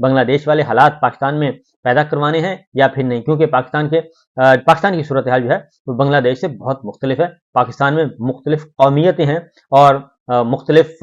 بنگلہ دیش والے حالات پاکستان میں پیدا کروانے ہیں یا پھر نہیں، کیونکہ پاکستان کی صورتحال جو ہے وہ بنگلہ دیش سے بہت مختلف ہے۔ پاکستان میں مختلف قومیتیں ہیں اور مختلف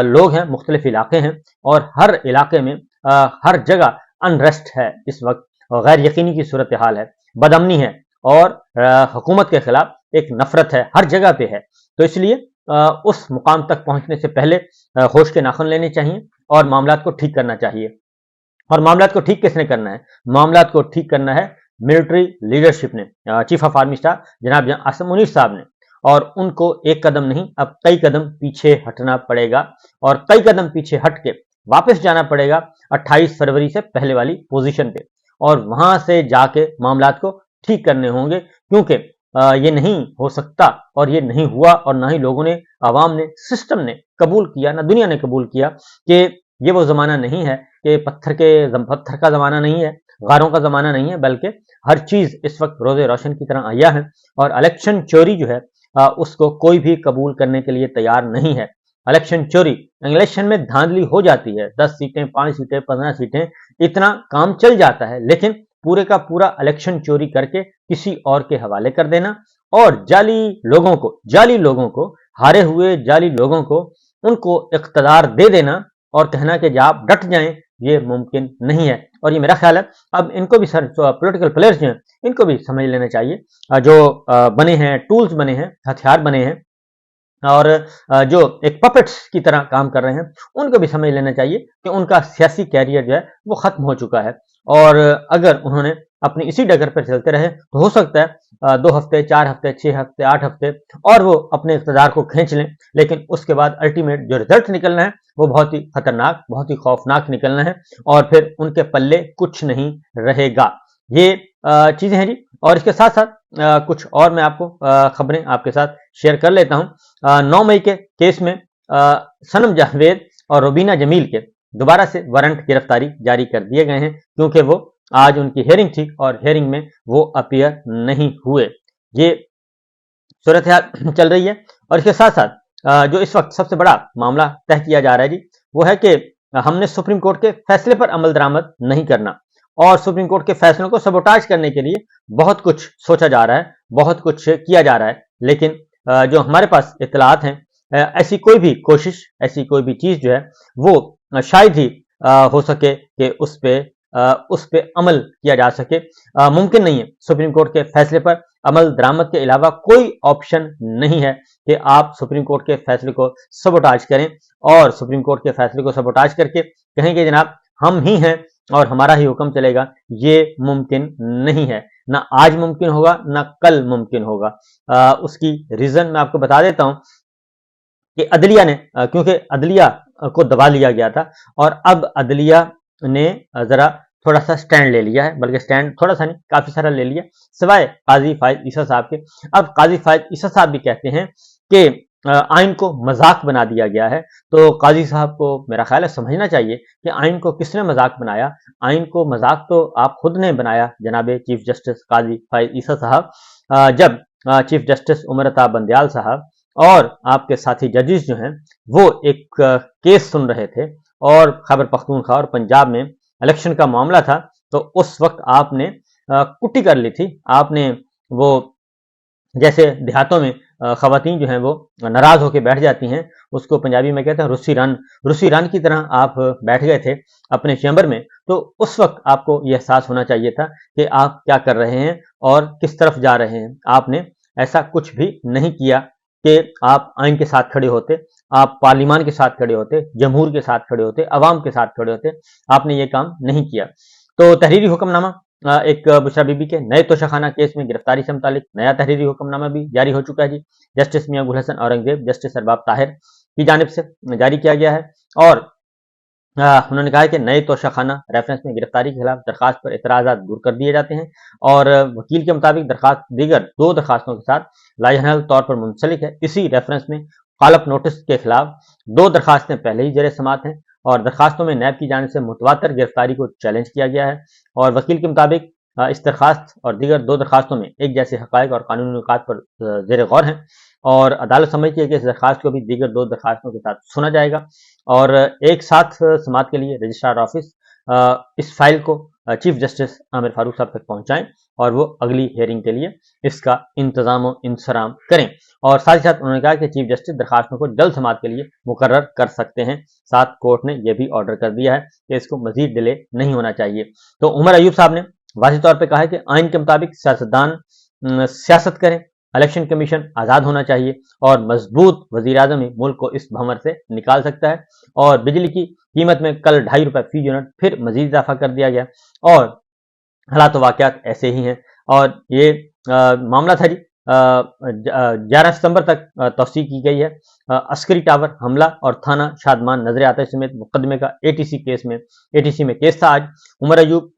لوگ ہیں، مختلف علاقے ہیں، اور ہر علاقے میں ہر جگہ انریسٹ ہے اس وقت، غیر یقینی کی صورتحال ہے، بدامنی ہے، اور حکومت کے خلاف ایک نفرت ہے، ہر جگہ پہ ہے۔ تو اس لیے اس مقام تک پہنچنے سے پہلے ہوش کے ناخن لینے چاہیے اور معاملات کو ٹھیک کرنا چاہیے۔ اور معاملات کو ٹھیک کس نے کرنا ہے؟ معاملات کو ٹھیک کرنا ہے ملٹری لیڈرشپ نے، چیف آف آرمی اسٹاف جناب عاصم منیر صاحب نے، اور ان کو ایک قدم نہیں، اب کئی قدم پیچھے ہٹنا پڑے گا، اور کئی قدم پیچھے ہٹ کے واپس جانا پڑے گا 28 فروری سے پہلے والی پوزیشن پہ، اور وہاں سے جا کے معاملات کو ٹھیک کرنے ہوں گے، کیونکہ یہ نہیں ہو سکتا اور یہ نہیں ہوا، اور نہ ہی لوگوں نے، عوام نے، سسٹم نے قبول کیا، نہ دنیا نے قبول کیا کہ یہ وہ زمانہ نہیں ہے کہ پتھر کا زمانہ نہیں ہے، غاروں کا زمانہ نہیں ہے، بلکہ ہر چیز اس وقت روز روشن کی طرح آیا ہے، اور الیکشن چوری جو ہے اس کو کوئی بھی قبول کرنے کے لیے تیار نہیں ہے۔ الیکشن چوری، الیکشن میں دھاندلی ہو جاتی ہے، 10 سیٹیں، 5 سیٹیں، 15 سیٹیں، اتنا کام چل جاتا ہے، لیکن پورے کا پورا الیکشن چوری کر کے کسی اور کے حوالے کر دینا، اور جعلی لوگوں کو ہارے ہوئے جعلی لوگوں کو ان کو اقتدار دے دینا اور کہنا کہ آپ ڈٹ جائیں، یہ ممکن نہیں ہے۔ اور یہ میرا خیال ہے اب ان کو بھی پولیٹیکل پلیئرز جو ہیں ان کو بھی سمجھ لینا چاہیے، جو بنے ہیں، ٹولز بنے ہیں، ہتھیار بنے ہیں، اور جو ایک پپٹس کی طرح کام کر رہے ہیں، ان کو بھی سمجھ لینا چاہیے کہ ان کا سیاسی کیریئر جو ہے وہ ختم ہو چکا ہے، اور اگر انہوں نے اپنی اسی ڈگر پر چلتے رہے تو ہو سکتا ہے 2 ہفتے، 4 ہفتے، 6 ہفتے، 8 ہفتے اور وہ اپنے اقتدار کو کھینچ لیں، لیکن اس کے بعد الٹیمیٹ جو رزلٹ نکلنا ہے وہ بہت ہی خطرناک، بہت ہی خوفناک نکلنا ہے، اور پھر ان کے پلے کچھ نہیں رہے گا۔ یہ چیزیں ہیں جی، اور اس کے ساتھ ساتھ کچھ اور میں آپ کو خبریں آپ کے ساتھ شیئر کر لیتا ہوں۔ 9 مئی کے کیس میں صنم جاوید اور روبینہ جمیل کے دوبارہ سے وارنٹ گرفتاری جاری کر دیے گئے ہیں، کیونکہ وہ آج ان کی ہیئرنگ تھی اور ہیئرنگ میں وہ اپیئر نہیں ہوئے۔ یہ صورتحال چل رہی ہے، اور اس کے ساتھ ساتھ جو اس وقت سب سے بڑا معاملہ طے کیا جا رہا ہے جی، وہ ہے کہ ہم نے سپریم کورٹ کے فیصلے پر عمل درآمد نہیں کرنا، اور سپریم کورٹ کے فیصلوں کو سبوٹاج کرنے کے لیے بہت کچھ سوچا جا رہا ہے، بہت کچھ کیا جا رہا ہے، لیکن جو ہمارے پاس اطلاعات ہیں، ایسی کوئی بھی کوشش، ایسی کوئی بھی چیز جو ہے وہ شاید ہی ہو سکے کہ اس پہ عمل کیا جا سکے۔ ممکن نہیں ہے، سپریم کورٹ کے فیصلے پر عمل درآمد کے علاوہ کوئی آپشن نہیں ہے کہ آپ سپریم کورٹ کے فیصلے کو سبوٹاج کریں، اور سپریم کورٹ کے فیصلے کو سبوٹاج کر کے کہیں کہ جناب ہم ہی ہیں اور ہمارا ہی حکم چلے گا۔ یہ ممکن نہیں ہے، نہ آج ممکن ہوگا، نہ کل ممکن ہوگا۔ اس کی ریزن میں آپ کو بتا دیتا ہوں کہ عدلیہ نے، کیونکہ عدلیہ کو دبا لیا گیا تھا، اور اب عدلیہ نے ذرا تھوڑا سا سٹینڈ لے لیا ہے، بلکہ سٹینڈ تھوڑا سا نہیں، کافی سارا لے لیا، سوائے قاضی فائز عیسیٰ صاحب کے۔ اب قاضی فائز عیسیٰ صاحب بھی کہتے ہیں کہ آئین کو مذاق بنا دیا گیا ہے، تو قاضی صاحب کو میرا خیال ہے سمجھنا چاہیے کہ آئین کو کس نے مذاق بنایا۔ آئین کو مذاق تو آپ خود نے بنایا جناب چیف جسٹس قاضی فائز عیسیٰ صاحب، جب چیف جسٹس عمر عطا بندیال صاحب اور آپ کے ساتھی ججز جو ہیں وہ ایک کیس سن رہے تھے، اور خیبر پختونخوا اور پنجاب میں الیکشن کا معاملہ تھا، تو اس وقت آپ نے کٹی کر لی تھی، آپ نے وہ جیسے دیہاتوں میں خواتین جو ہیں وہ ناراض ہو کے بیٹھ جاتی ہیں، اس کو پنجابی میں کہتے ہیں روسی رن کی طرح آپ بیٹھ گئے تھے اپنے چیمبر میں۔ تو اس وقت آپ کو یہ احساس ہونا چاہیے تھا کہ آپ کیا کر رہے ہیں اور کس طرف جا رہے ہیں۔ آپ نے ایسا کچھ بھی نہیں کیا کہ آپ آئین کے ساتھ کھڑے ہوتے، آپ پارلیمان کے ساتھ کھڑے ہوتے، جمہور کے ساتھ کھڑے ہوتے، عوام کے ساتھ کھڑے ہوتے، آپ نے یہ کام نہیں کیا۔ تو تحریری حکم نامہ ایک بشرا بی بی کے نئے توشہ کیس میں گرفتاری سے متعلق نیا تحریری حکم نامہ بھی جاری ہو چکا ہے جی، جسٹس میاں گل حسن اورنگزیب، جسٹس ارباب طاہر کی جانب سے جاری کیا گیا ہے، اور انہوں نے کہا ہے کہ نئے توشہ خانہ ریفرنس میں گرفتاری کے خلاف درخواست پر اعتراضات دور کر دیے جاتے ہیں، اور وکیل کے مطابق درخواست دیگر 2 درخواستوں کے ساتھ لاجحال طور پر منسلک ہے۔ اسی ریفرنس میں قالب نوٹس کے خلاف 2 درخواستیں پہلے ہی زیر سماعت ہیں، اور درخواستوں میں نیب کی جانب سے متواتر گرفتاری کو چیلنج کیا گیا ہے، اور وکیل کے مطابق اس درخواست اور دیگر 2 درخواستوں میں ایک جیسے حقائق اور قانونی نکات پر زیر غور ہیں، اور عدالت سمجھتی ہے کہ اس درخواست کو بھی دیگر 2 درخواستوں کے ساتھ سنا جائے گا، اور ایک ساتھ سماعت کے لیے رجسٹرار آفس اس فائل کو چیف جسٹس عامر فاروق صاحب تک پہنچائیں اور وہ اگلی ہیئرنگ کے لیے اس کا انتظام و انصرام کریں. اور ساتھ ہی ساتھ انہوں نے کہا کہ چیف جسٹس درخواستوں کو جلد سماعت کے لیے مقرر کر سکتے ہیں. ساتھ کورٹ نے یہ بھی آرڈر کر دیا ہے کہ اس کو مزید ڈیلے نہیں ہونا چاہیے. تو عمر ایوب صاحب نے واضح طور پہ کہا ہے کہ آئین کے مطابق سیاستدان سیاست کریں، الیکشن کمیشن آزاد ہونا چاہیے اور مضبوط وزیر اعظم ہی ملک کو اس بھنور سے نکال سکتا ہے. اور بجلی کی قیمت میں کل 2.5 روپے فی یونٹ پھر مزید اضافہ کر دیا گیا اور حالات و واقعات ایسے ہی ہیں. اور یہ معاملہ تھا جی 11 ستمبر تک توسیع کی گئی ہے. عسکری ٹاور حملہ اور تھانہ شادمان نظر آتش سمیت مقدمے کا اے ٹی سی میں کیس تھا. آج عمر ایوب،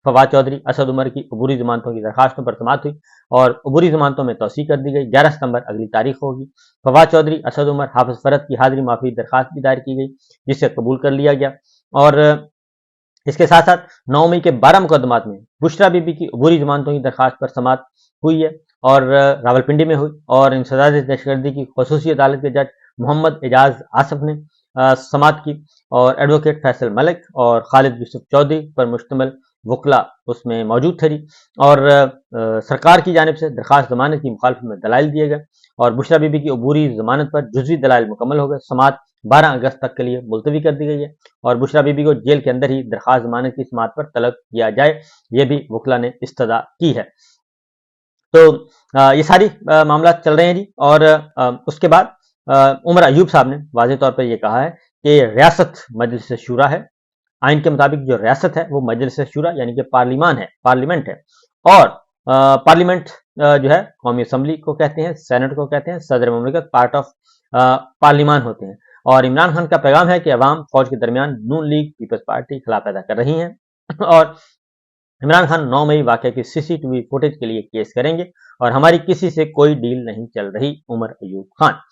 فواد چودھری، اسد عمر کی عبوری ضمانتوں کی درخواستوں پر سماعت ہوئی اور عبوری ضمانتوں میں توسیع کر دی گئی. 11 ستمبر اگلی تاریخ ہوگی. فواد چودھری، اسد عمر، حافظ فرد کی حاضری معافی درخواست بھی دائر کی گئی جسے قبول کر لیا گیا. اور اس کے ساتھ ساتھ 9 مئی کے 12 مقدمات میں بشرا بی بی کی عبوری ضمانتوں کی درخواست پر سماعت ہوئی ہے اور راولپنڈی میں ہوئی. اور انسداد دہشت گردی کی خصوصی عدالت کے جج محمد اعجاز آصف نے سماعت کی اور ایڈوکیٹ فیصل ملک اور خالد یوسف چودھری پر مشتمل وکلا اس میں موجود تھے. اور سرکار کی جانب سے درخواست ضمانت کی مخالفت میں دلائل دیے گئے اور بشرا بی بی کی عبوری ضمانت پر جزوی دلائل مکمل ہو گئے. سماعت 12 اگست تک کے لیے ملتوی کر دی گئی ہے اور بشرا بی بی کو جیل کے اندر ہی درخواست ضمانت کی سماعت پر طلب کیا جائے، یہ بھی وکلا نے استدعا کی ہے. تو یہ ساری معاملات چل رہے ہیں جی. اور اس کے بعد عمر ایوب صاحب نے واضح طور پر یہ کہا ہے کہ ریاست مجلس شورا ہے. آئین کے مطابق جو ریاست ہے وہ مجلس شورا یعنی کہ پارلیمنٹ ہے. اور پارلیمنٹ جو ہے قومی اسمبلی کو کہتے ہیں، سینٹ کو کہتے ہیں، صدر مملکت پارٹ آف پارلیمان ہوتے ہیں. اور عمران خان کا پیغام ہے کہ عوام فوج کے درمیان نون لیگ پیپلز پارٹی خلا پیدا کر رہی ہیں اور عمران خان 9 مئی واقعے کی CCTV فوٹیج کے لیے کیس کریں گے اور ہماری کسی سے کوئی ڈیل نہیں چل رہی. عمر ایوب خان.